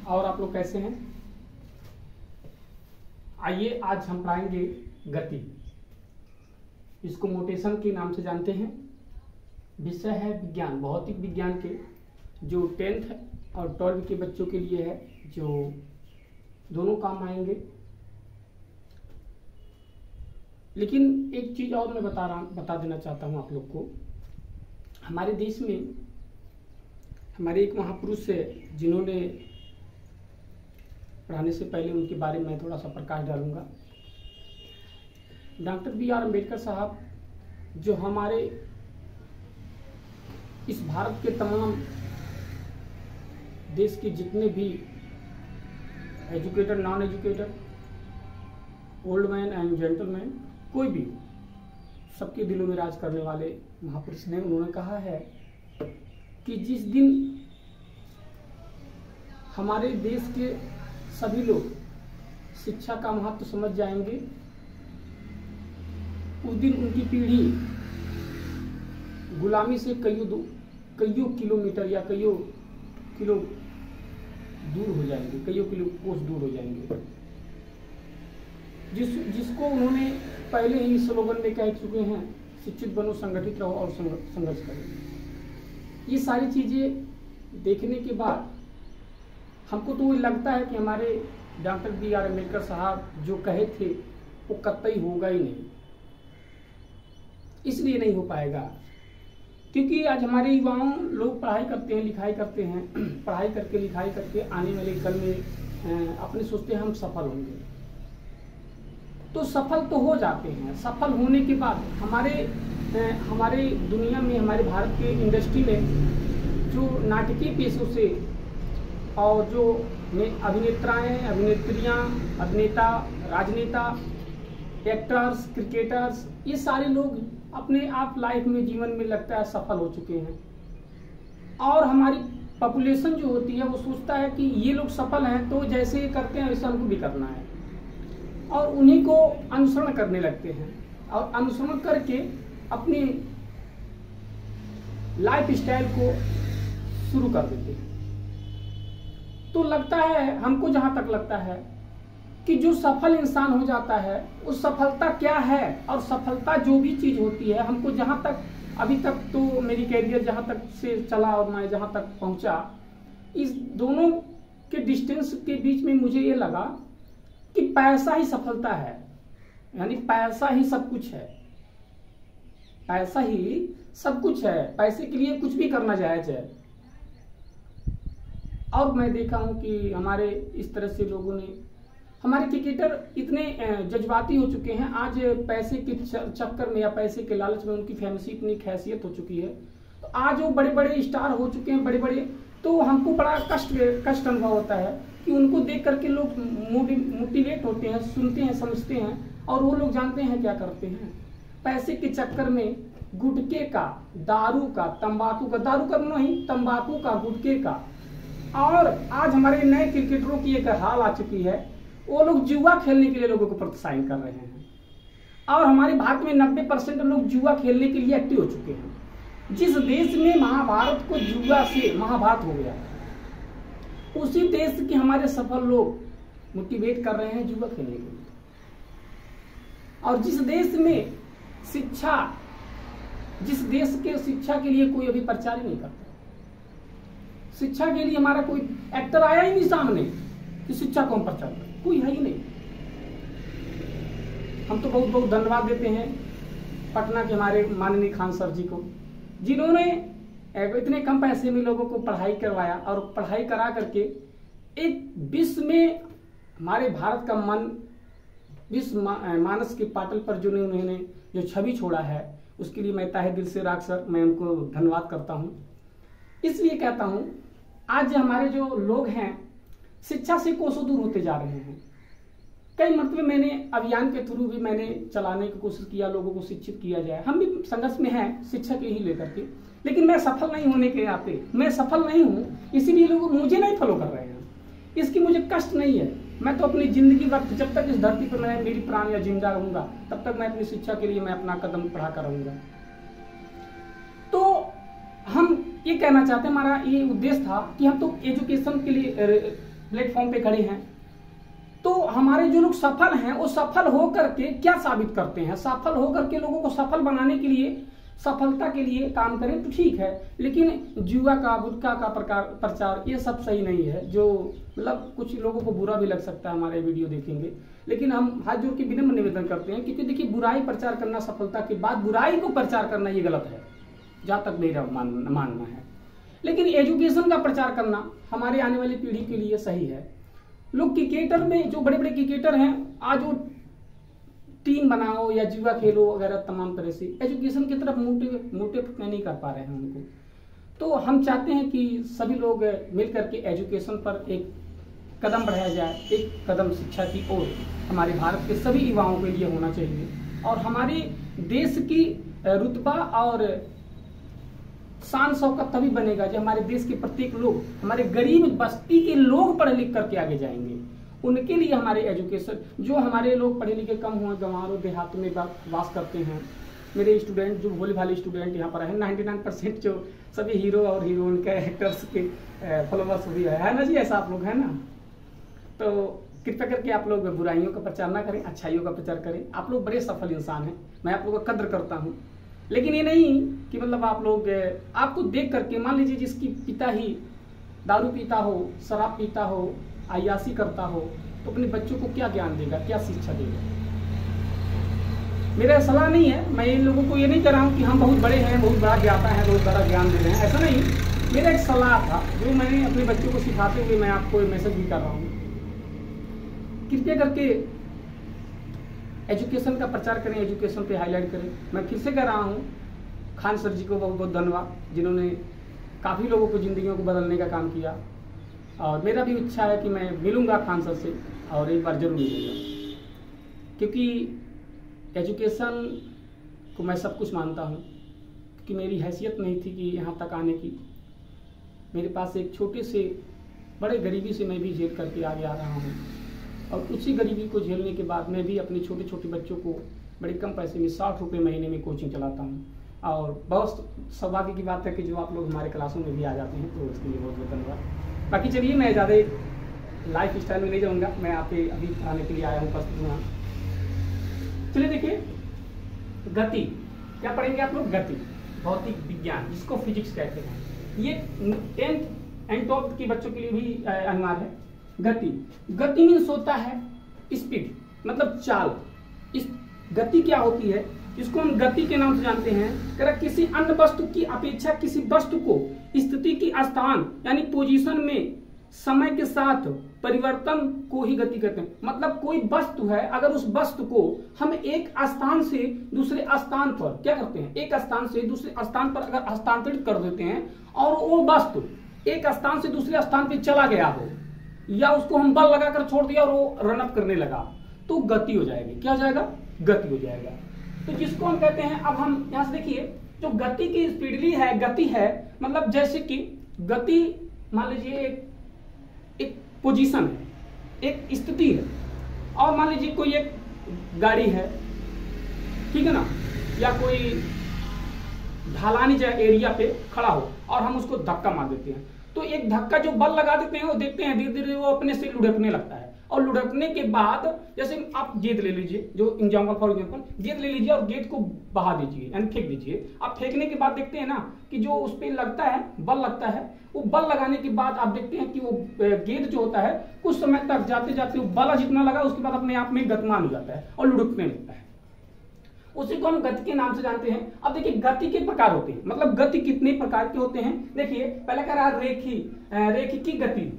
और आप लोग कैसे हैं? आइए आज हम पढ़ाएंगे गति। इसको मोटेशन के नाम से जानते हैं। विषय है विज्ञान, भौतिक विज्ञान के, जो 10th और 12th के बच्चों के लिए है, जो दोनों काम आएंगे। लेकिन एक चीज और मैं बता देना चाहता हूं आप लोग को। हमारे देश में हमारे एक महापुरुष है जिन्होंने, पढ़ाने से पहले उनके बारे में थोड़ा सा प्रकाश डालूंगा। Doctor B.R. अम्बेडकर साहब, जो हमारे इस भारत के तमाम देश के जितने भी educated, non educated, old man and gentleman, कोई भी, सबके दिलों में राज करने वाले महापुरुष ने, उन्होंने कहा है कि जिस दिन हमारे देश के सभी लोग शिक्षा का महत्व समझ जाएंगे, उस दिन उनकी पीढ़ी गुलामी से कईयों किलोमीटर या कईयों किलो दूर हो जाएंगे, कईयों किलो कोस दूर हो जाएंगे। जिसको उन्होंने पहले ही स्लोगन में कह चुके हैं, शिक्षित बनो, संगठित रहो और संघर्ष करो। ये सारी चीजें देखने के बाद हमको तो लगता है कि हमारे डॉक्टर B.R. अम्बेडकर साहब जो कहे थे वो कतई होगा ही नहीं। इसलिए नहीं हो पाएगा क्योंकि आज हमारे युवाओं लोग पढ़ाई करते हैं, लिखाई करते हैं, पढ़ाई करके लिखाई करके आने वाले कल में अपने सोचते हैं हम सफल होंगे। तो सफल तो हो जाते हैं। सफल होने के बाद हमारे दुनिया में, हमारे भारत के इंडस्ट्री में जो नाटकीय पेशों से और जो अभिनेत्राएं, अभिनेत्रियां, अभिनेता, राजनेता, एक्टर्स, क्रिकेटर्स, ये सारे लोग अपने आप लाइफ में, जीवन में लगता है सफल हो चुके हैं। और हमारी पॉपुलेशन जो होती है वो सोचता है कि ये लोग सफल हैं तो जैसे ये करते हैं वैसे हमको भी करना है, और उन्हीं को अनुसरण करने लगते हैं और अनुसरण करके अपनी लाइफ स्टाइल को शुरू कर देते हैं। तो लगता है, हमको जहां तक लगता है कि जो सफल इंसान हो जाता है, उस सफलता क्या है और सफलता जो भी चीज होती है, हमको जहां तक, अभी तक तो मेरी कैरियर जहां तक से चला और मैं जहां तक पहुंचा, इस दोनों के डिस्टेंस के बीच में मुझे ये लगा कि पैसा ही सफलता है। यानी पैसा ही सब कुछ है, पैसा ही सब कुछ है, पैसे के लिए कुछ भी करना जायज है। और मैं देखा हूं कि हमारे इस तरह से लोगों ने, हमारे क्रिकेटर इतने जज्बाती हो चुके हैं आज, पैसे के चक्कर में या पैसे के लालच में उनकी फेमसी इतनी हैसियत हो चुकी है। तो आज वो बड़े बड़े स्टार हो चुके हैं, बड़े बड़े, तो हमको बड़ा कष्ट अनुभव होता है कि उनको देख करके लोग मोटिवेट होते हैं, सुनते हैं, समझते हैं, और वो लोग जानते हैं क्या करते हैं। पैसे के चक्कर में गुटखे का, दारू का, तंबाकू का, दारू का नहीं, तंबाकू का, गुटखे का, और आज हमारे नए क्रिकेटरों की एक हाल आ चुकी है, वो लोग जुआ खेलने के लिए लोगों को प्रोत्साहित कर रहे हैं। और हमारे भारत में 90% लोग जुआ खेलने के लिए एक्टिव हो चुके हैं। जिस देश में महाभारत को जुआ से महाभारत हो गया, उसी देश के हमारे सफल लोग मोटिवेट कर रहे हैं जुआ खेलने के लिए। और जिस देश में शिक्षा, जिस देश के शिक्षा के लिए कोई अभी प्रचार ही नहीं करता, शिक्षा के लिए हमारा कोई एक्टर आया ही नहीं सामने कि शिक्षा को हम प्रचार करें, कोई है ही नहीं। हम तो बहुत बहुत धन्यवाद देते हैं पटना के हमारे माननीय खान सर जी को, जिन्होंने इतने कम पैसे में लोगों को पढ़ाई करवाया, और पढ़ाई करा करके एक विश्व में हमारे भारत का मन, विश्व मानस के पाटल पर जो उन्होंने जो छवि छोड़ा है, उसके लिए मैं तहे दिल से राग सर, मैं उनको धन्यवाद करता हूं। इसलिए कहता हूं, आज हमारे जो लोग हैं शिक्षा से कोसों दूर होते जा रहे हैं। कई मतलब मैंने अभियान के थ्रू भी मैंने चलाने की कोशिश किया, लोगों को शिक्षित किया जाए। हम भी संघर्ष में हैं शिक्षा के ही लेकर के, लेकिन मैं सफल नहीं होने के नाते, मैं सफल नहीं हूं, इसीलिए लोग मुझे नहीं फॉलो कर रहे हैं। इसकी मुझे कष्ट नहीं है। मैं तो अपनी जिंदगी वक्त, जब तक इस धरती पर मैं, मेरी प्राण या जिंदा रहूंगा, तब तक मैं अपनी शिक्षा के लिए मैं अपना कदम बढ़ा कर रहूंगा। तो हम ये कहना चाहते हैं, हमारा ये उद्देश्य था कि हम तो एजुकेशन के लिए प्लेटफॉर्म पे खड़े हैं। तो हमारे जो लोग सफल हैं वो सफल हो करके क्या साबित करते हैं? सफल हो करके लोगों को सफल बनाने के लिए, सफलता के लिए काम करें तो ठीक है, लेकिन जुआ का, गुटखा का प्रचार ये सब सही नहीं है। जो मतलब कुछ लोगों को बुरा भी लग सकता है हमारे वीडियो देखेंगे, लेकिन हम हाथ जोड़ के विनम्र निवेदन करते हैं, क्योंकि देखिए बुराई प्रचार करना, सफलता के बाद बुराई को प्रचार करना ये गलत है, जहाँ तक मेरा मानना है। लेकिन एजुकेशन का प्रचार करना हमारे आने वाली पीढ़ी के लिए सही है। लोग क्रिकेटर में, जो बड़े बड़े क्रिकेटर हैं, आज वो टीम बनाओ या जुआ खेलो वगैरह तमाम तरह से एजुकेशन की तरफ मोटिव नहीं कर पा रहे हैं उनको। तो हम चाहते हैं कि सभी लोग मिल करके एजुकेशन पर एक कदम बढ़ाया जाए, एक कदम शिक्षा की ओर हमारे भारत के सभी युवाओं के लिए होना चाहिए। और हमारे देश की रुतबा और शान शौकत तभी बनेगा जब हमारे देश के प्रत्येक लोग, हमारे गरीब बस्ती के लोग पढ़ लिख करके आगे जाएंगे। उनके लिए हमारे एजुकेशन, जो हमारे लोग पढ़े लिखे कम हुए, गंवारों देहातों में वास करते हैं, मेरे स्टूडेंट जो भोले भाले स्टूडेंट यहाँ पर है, 99% जो सभी हीरो और हीरोइन के एक्टर्स के फॉलोवर्स भी है ना जी, ऐसा आप लोग है ना। तो कृपया करके आप लोग बुराइयों का प्रचार ना करें, अच्छाइयों का प्रचार करें। आप लोग बड़े सफल इंसान हैं, मैं आप लोगों का कद्र करता हूँ। लेकिन ये नहीं कि मतलब आप लोग, आपको देख करके, मान लीजिए जिसकी पिता ही दारू पीता हो, शराब पीता हो, अय्याशी करता हो, तो अपने बच्चों को क्या ज्ञान देगा, क्या शिक्षा देगा? मेरा सलाह नहीं है, मैं इन लोगों को ये नहीं कह रहा हूँ कि हम बहुत बड़े हैं, बहुत बड़ा ज्ञाता है, बहुत बड़ा ज्ञान दे रहे हैं, ऐसा नहीं। मेरा एक सलाह था जो मैंने अपने बच्चों को सिखाते हुए मैं आपको मैसेज भी कर रहा हूँ। कृपया करके एजुकेशन का प्रचार करें, एजुकेशन पे हाईलाइट करें। मैं फिर से कह रहा हूँ, खान सर जी को बहुत बहुत धन्यवाद, जिन्होंने काफ़ी लोगों को ज़िंदगियों को बदलने का काम किया। और मेरा भी इच्छा है कि मैं मिलूंगा खान सर से, और एक बार जरूर मिलूंगा, क्योंकि एजुकेशन को मैं सब कुछ मानता हूँ। क्योंकि मेरी हैसियत नहीं थी कि यहाँ तक आने की, मेरे पास एक छोटे से बड़े गरीबी से मैं भी झेल करके आगे आ रहा हूँ। और उसी गरीबी को झेलने के बाद मैं भी अपने छोटे छोटे बच्चों को बड़े कम पैसे में 60 रुपये महीने में कोचिंग चलाता हूँ। और बहुत सौभाग्य की बात है कि जो आप लोग हमारे क्लासों में भी आ जाते हैं, तो उसके लिए बहुत बहुत धन्यवाद। बाकी चलिए, मैं ज़्यादा लाइफ स्टाइल में नहीं जाऊँगा, मैं आपके अभी आने के लिए आया हूँ, उपस्थित हूँ। चलिए देखिए, गति क्या पढ़ेंगे आप लोग? गति, भौतिक विज्ञान, जिसको फिजिक्स कहते हैं। ये 10th एंड 12th के बच्चों के लिए भी अनिवार्य है। गति मीन्स होता है स्पीड, मतलब चाल। इस गति क्या होती है, इसको हम गति के नाम से जानते हैं। अगर किसी अन्य वस्तु की अपेक्षा किसी वस्तु को स्थिति की स्थान यानी पोजीशन में समय के साथ परिवर्तन को ही गति कहते हैं। मतलब कोई वस्तु है, अगर उस वस्तु को हम एक स्थान से दूसरे स्थान पर क्या करते हैं, एक स्थान से दूसरे स्थान पर अगर हस्तांतरित कर देते हैं, और वो वस्तु एक स्थान से दूसरे स्थान पर चला गया हो, या उसको हम बल लगाकर छोड़ दिया और वो रन अप करने लगा, तो गति हो जाएगी। क्या हो जाएगा? गति हो जाएगा। तो जिसको हम कहते हैं, अब हम यहां से देखिए, जो गति की स्पीडली है, गति है मतलब जैसे कि गति, मान लीजिए एक पोजीशन है, एक स्थिति है, और मान लीजिए कोई एक गाड़ी है, ठीक है ना, या कोई ढलानी एरिया पे खड़ा हो और हम उसको धक्का मार देते हैं, तो एक धक्का जो बल लगा देते हैं, वो देखते हैं धीरे धीरे वो अपने से लुढ़कने लगता है। और लुढ़कने के बाद, जैसे आप गेंद ले लीजिए, जो एग्जाम्पल फॉर एग्जाम्पल गेंद ले लीजिए और गेंद को बहा दीजिए, यानी फेंक दीजिए। आप फेंकने के बाद देखते हैं ना कि जो उस पर लगता है, बल लगता है, वो बल लगाने के बाद आप देखते हैं कि वो गेंद जो होता है कुछ समय तक जाते जाते वो बल जितना लगा उसके बाद अपने आप में गतिमान हो जाता है और लुढ़कने लगता है। उसी को हम गति के नाम से जानते हैं। अब देखिए, गति के प्रकार होते हैं, मतलब गति कितने प्रकार के होते हैं। देखिए, पहले कह रहा रेखिकी गति,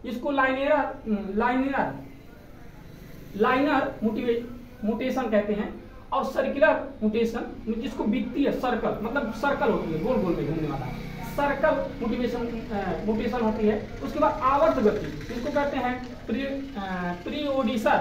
जिसको लाइनर मोटेशन कहते हैं, और सर्कुलर मोटेशन, जिसको वित्तीय सर्कल, मतलब सर्कल होती है, गोल गोल में घूमने वाला सर्कल मोटेशन होती है। उसके बाद आवर्त गति, जिसको कहते हैं प्रियोडिसर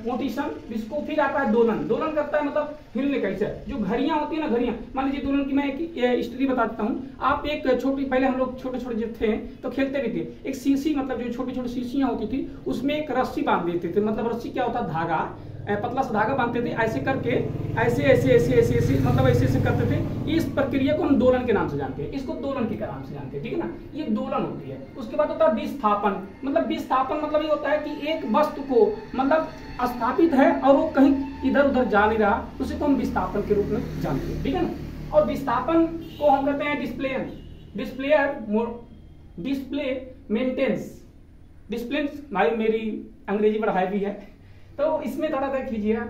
मोटेशन, जिसको फिर आता है दोलन करता है, मतलब हिलने का। इसे जो घड़ियां होती है ना, घड़ियां, मान लीजिए दोलन की मैं एक स्टोरी बता देता हूँ। आप एक छोटी, पहले हम लोग छोटे छोटे जब थे तो खेलते भी थे, एक शीशी, मतलब जो छोटी छोटी शीशियां होती थी, उसमें एक रस्सी बांध देते थे। मतलब रस्सी क्या होता है? धागा। पतला सा धागा बांधते थे, ऐसे करके ऐसे ऐसे ऐसे ऐसे ऐसे मतलब ऐसे ऐसे करते थे। इस प्रक्रिया को हम दोलन के नाम से जानते हैं, इसको दोलन के नाम से जानते हैं, ठीक है ना। ये दोलन होती है। उसके बाद होता है विस्थापन। मतलब विस्थापन मतलब ये होता है कि एक वस्तु को मतलब स्थापित है और वो कहीं इधर उधर जा नहीं रहा, उसी को हम विस्थापन के रूप में जानते हैं, ठीक है ना। और विस्थापन को हम कहते हैं डिस्प्ले मेंटेनेंस। डिस्प्ले भाई मेरी अंग्रेजी बड़ा हैवी है, तो इसमें थोड़ा देख लीजिएगा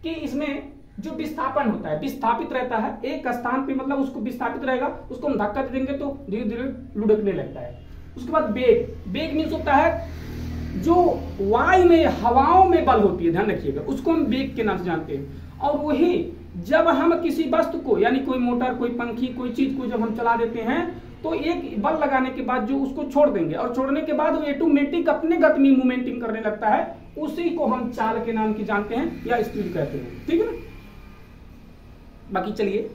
कि इसमें जो विस्थापन होता है, विस्थापित रहता है एक स्थान पे, मतलब उसको विस्थापित रहेगा, उसको हम धक्का दे देंगे तो धीरे धीरे लुढ़कने लगता है। उसके बाद बेग मीन्स होता है जो वायु में हवाओं में बल होती है, ध्यान रखिएगा, उसको हम बेग के नाम से जानते हैं। और वही जब हम किसी वस्तु को यानी कोई मोटर, कोई पंखी, कोई चीज को जब हम चला देते हैं तो एक बल लगाने के बाद जो उसको छोड़ देंगे और छोड़ने के बाद वो ऑटोमेटिक अपने गति में मूवमेंटिंग करने लगता है, उसी को हम चाल के नाम की जानते हैं या स्पीड कहते हैं, ठीक है ना। बाकी चलिए,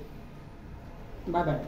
बाय बाय।